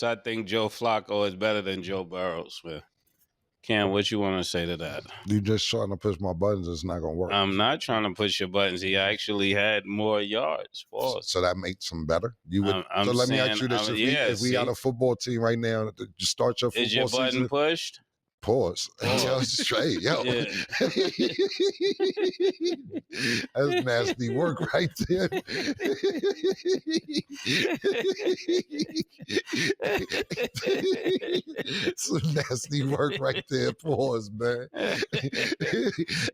I think Joe Flacco is better than Joe Burrow, man. Cam, what you want to say to that? You just trying to push my buttons. It's not gonna work. I'm not trying to push your buttons. He actually had more yards. Pause. So that makes them better. You would. I'm So let me saying, ask you this: yeah, if we got a football team right now, you start your is your football button season. pushed? Pause. Yo, straight, yo. Yeah. That's nasty work right there. Some nasty work right there. Pause, man.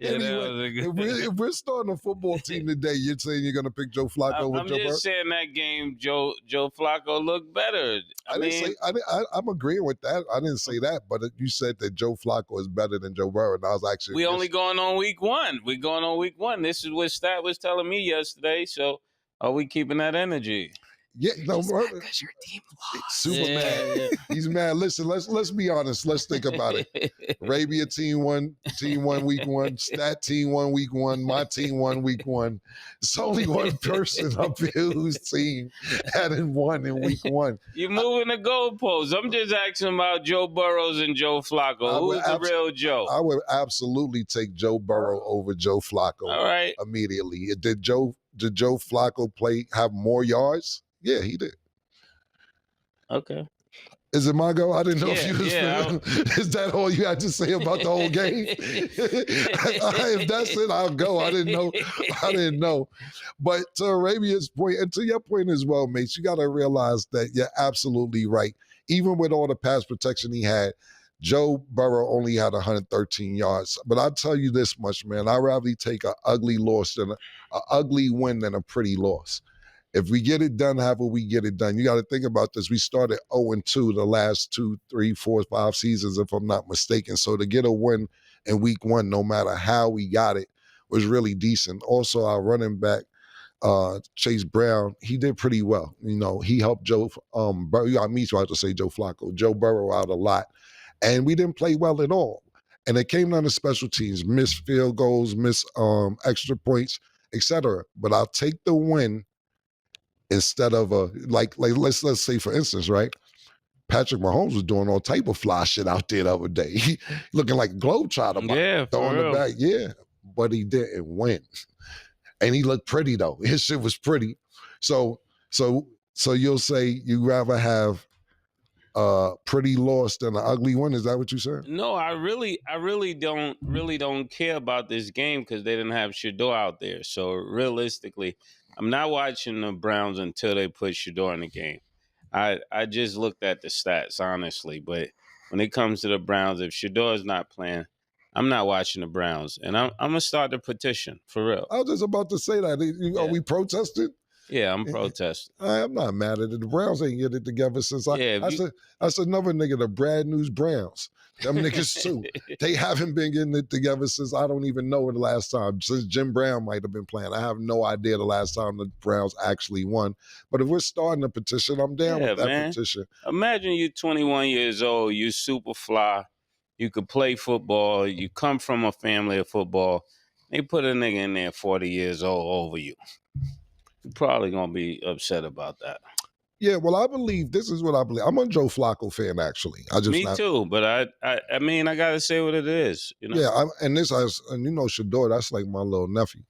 Anyway, if we're starting a football team today, you're saying you're going to pick Joe Flacco over I'm Joe Burrow? just saying that game, Joe Flacco looked better. I'm agreeing with that. I didn't say that, but you said that Joe Flacco is better than Joe Burrow, and I was actually. We only going on week one. We're going on week one. This is what Stat was telling me yesterday. So are we keeping that energy? Yeah, no, because your team lost. Super mad. Yeah. He's mad. Listen, let's be honest. Let's think about it. Arabia team won week one. Stat team won week one. My team won week one. It's only one person up here whose team hadn't won in week one. You're moving the goalposts. I'm just asking about Joe Burrow and Joe Flacco. Who's the real Joe? I would absolutely take Joe Burrow over Joe Flacco. All right. Immediately. Did Joe Flacco have more yards? Yeah, he did. Okay. Is it my go? I didn't know if you was Is that all you had to say about the whole game? If that's it, I'll go. I didn't know. But to Arabia's point, and to your point as well, mates, you got to realize that you're absolutely right. Even with all the pass protection he had, Joe Burrow only had 113 yards. But I'll tell you this much, man. I'd rather take an ugly loss than an ugly win than a pretty loss. If we get it done, however we get it done, you got to think about this. We started 0-2 the last 2, 3, 4, 5 seasons, if I'm not mistaken. So to get a win in week one, no matter how we got it, was really decent. Also, our running back, Chase Brown, he did pretty well. You know, he helped Joe Burrow. You got me, so I have to say Joe Flacco, Joe Burrow out a lot. And we didn't play well at all. And it came down to special teams, missed field goals, missed extra points, etc. But I'll take the win instead of let's say, for instance, right? Patrick Mahomes was doing all type of fly shit out there the other day. Looking like a globetrotter. Yeah, throwing the back. Yeah, but he didn't win. And he looked pretty, though. His shit was pretty. So you'll say you rather have pretty loss than an ugly one? Is that what you said? No, I really don't care about this game because they didn't have Shedeur out there. So realistically, I'm not watching the Browns until they put Shedeur in the game. I just looked at the stats, honestly. But when it comes to the Browns, if Shedeur is not playing, I'm not watching the Browns. And I'm going to start the petition, for real. I was just about to say that. Are we protesting? Yeah, I'm protesting. I'm not mad at it. The Browns ain't get it together since that's another nigga, the Brad News Browns. Them niggas too. They haven't been getting it together since I don't even know the last time. Since Jim Brown might have been playing. I have no idea the last time the Browns actually won. But if we're starting a petition, I'm down with that petition. Imagine you're 21 years old, you super fly, you could play football, you come from a family of football. They put a nigga in there 40 years old over you. You're probably going to be upset about that. Yeah, well, I believe, this is what I believe. I'm a Joe Flacco fan, actually. Me too, but I mean, I got to say what it is. You know? Yeah, and you know Shedeur, that's like my little nephew.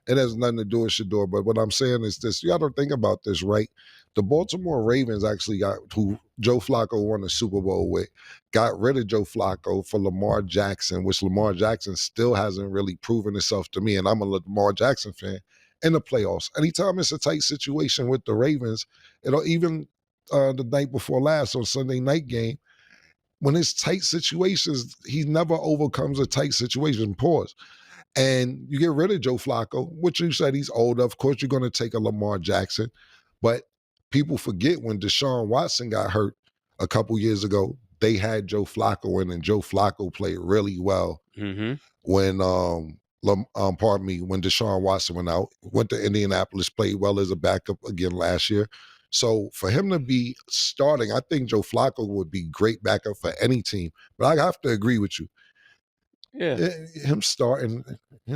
It has nothing to do with Shedeur, but what I'm saying is this. You got to think about this, right? The Baltimore Ravens actually who Joe Flacco won the Super Bowl with, got rid of Joe Flacco for Lamar Jackson, which Lamar Jackson still hasn't really proven himself to me, and I'm a Lamar Jackson fan. In the playoffs, anytime it's a tight situation with the Ravens, even the night before last on Sunday night game, when it's tight situations, he never overcomes a tight situation. Pause. And you get rid of Joe Flacco, which you said he's older. Of course, you're going to take a Lamar Jackson, but people forget when Deshaun Watson got hurt a couple years ago, they had Joe Flacco in, and Joe Flacco played really well when when Deshaun Watson went to Indianapolis, played well as a backup again last year. So for him to be starting, I think Joe Flacco would be great backup for any team. But I have to agree with you. Yeah. Him starting,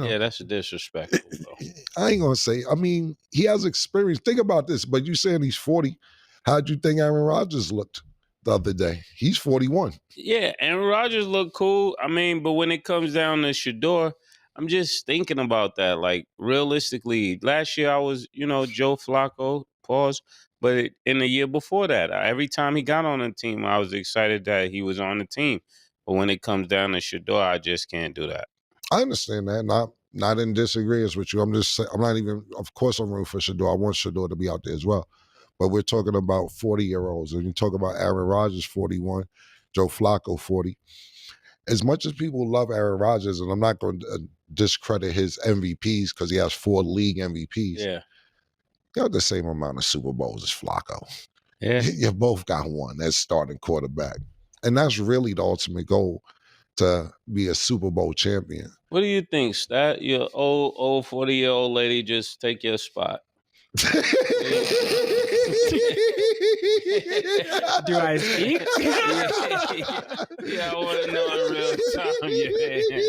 Yeah, that's disrespectful, though. I ain't going to say, I mean, he has experience. Think about this, but you saying he's 40. How'd you think Aaron Rodgers looked? the other day. He's 41. Yeah, and Rodgers looked cool. I mean, but when it comes down to Shedeur, I'm just thinking about that. Like, realistically, last year I was, Joe Flacco, pause. But in the year before that, every time he got on the team, I was excited that he was on the team. But when it comes down to Shedeur, I just can't do that. I understand that. Not in disagreement with you. I'm just saying, I'm not even, of course I'm rooting for Shedeur. I want Shedeur to be out there as well. But we're talking about 40-year-olds. And you talk about Aaron Rodgers, 41, Joe Flacco, 40. As much as people love Aaron Rodgers, and I'm not going to discredit his MVPs because he has 4 league MVPs. Yeah. You have the same amount of Super Bowls as Flacco. Yeah. You both got one as starting quarterback. And that's really the ultimate goal, to be a Super Bowl champion. What do you think, Stat? Your old 40-year-old lady just take your spot. Do I speak? Yeah, I want to know in real time your answer.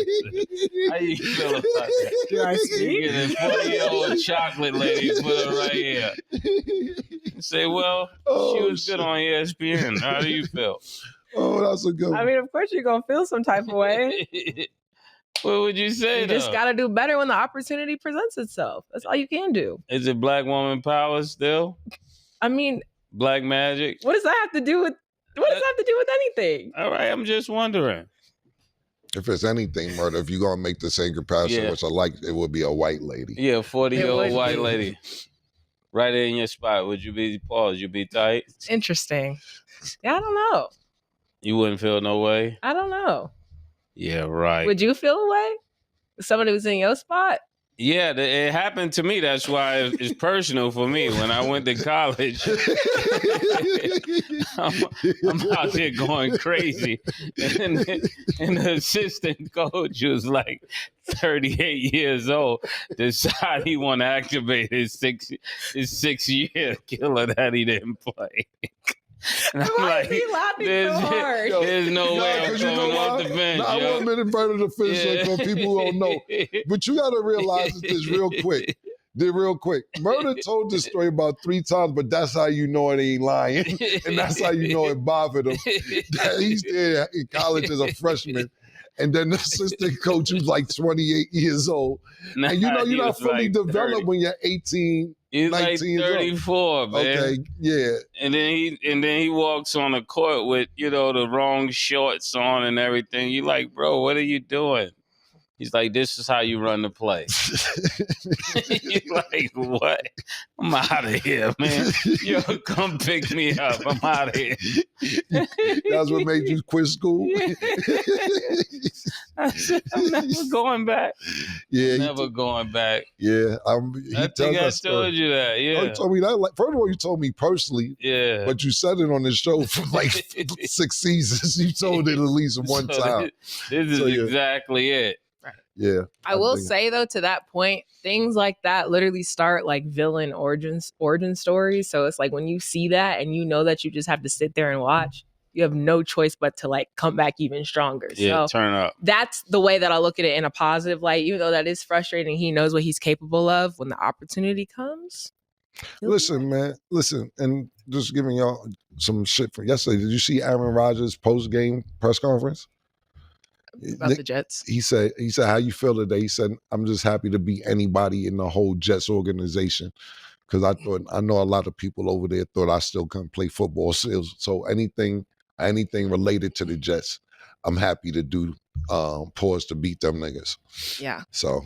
How you feel about that? Do I speak? You get a 40-year-old chocolate lady, put her right here. Say, well, she was good on ESPN. How do you feel? Oh, that's a good one. I mean, of course you're going to feel some type of way. What would you say, You just got to do better when the opportunity presents itself. That's all you can do. Is it black woman power still? I mean, black magic? What does that have to do with anything? All right, I'm just wondering. If it's anything, Murder, if you're going to make the same comparison, which I like, it would be a white lady. Yeah, 40-year-old white lady. Right in your spot. Would you be paused? You be tight? Interesting. Yeah, I don't know. You wouldn't feel no way? I don't know. Yeah, right. Would you feel a way? Somebody who's in your spot? Yeah, it happened to me. That's why it's personal for me. When I went to college, I'm out there going crazy. And the assistant coach, who's like 38 years old, decided he want to activate his six-year killer that he didn't play. And I'm Why is he laughing so hard? There's no way I'm coming off the bench. I want to minute further to finish for people who don't know. But you got to realize this real quick. Murder told this story about 3 times, but that's how you know it ain't lying. And that's how you know it bothered him. He's there in college as a freshman. And then the assistant coach who's like 28 years old. And you're not fully developed when you're 18. He's like 34, man. Okay, yeah. And then he walks on the court with, the wrong shorts on and everything. You like, bro, what are you doing? He's like, this is how you run the play. You're like, what? I'm out of here, man. Yo, come pick me up. I'm out of here. That's what made you quit school? I said, I'm never going back. Yeah, never going back. Yeah, I think I told you that. Yeah, you told me that. First of all, you told me personally. Yeah, but you said it on the show for like 6 seasons. You told it at least one time. This is exactly it. Yeah. I will say though, to that point, things like that literally start like villain origin stories. So it's like when you see that and you know that you just have to sit there and watch, you have no choice but to like come back even stronger. Yeah, so turn up. That's the way that I look at it in a positive light, even though that is frustrating. He knows what he's capable of when the opportunity comes. Listen, man. Listen, and just giving y'all some shit from yesterday. Did you see Aaron Rodgers' post-game press conference? About the Jets. He said, how you feel today? He said, I'm just happy to be anybody in the whole Jets organization. Because I know a lot of people over there thought I still couldn't play football. So anything related to the Jets, I'm happy to do pause to beat them niggas. Yeah. So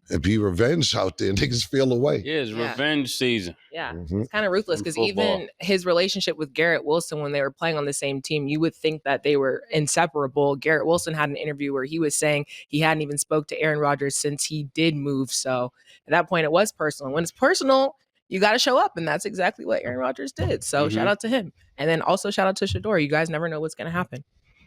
and be revenge out there. Niggas feel away. Yeah, it's revenge season. Yeah, it's kind of ruthless because even his relationship with Garrett Wilson when they were playing on the same team, you would think that they were inseparable. Garrett Wilson had an interview where he was saying he hadn't even spoke to Aaron Rodgers since he did move. So at that point, it was personal. When it's personal, you got to show up, and that's exactly what Aaron Rodgers did. So shout out to him. And then also shout out to Shedeur. You guys never know what's going to happen.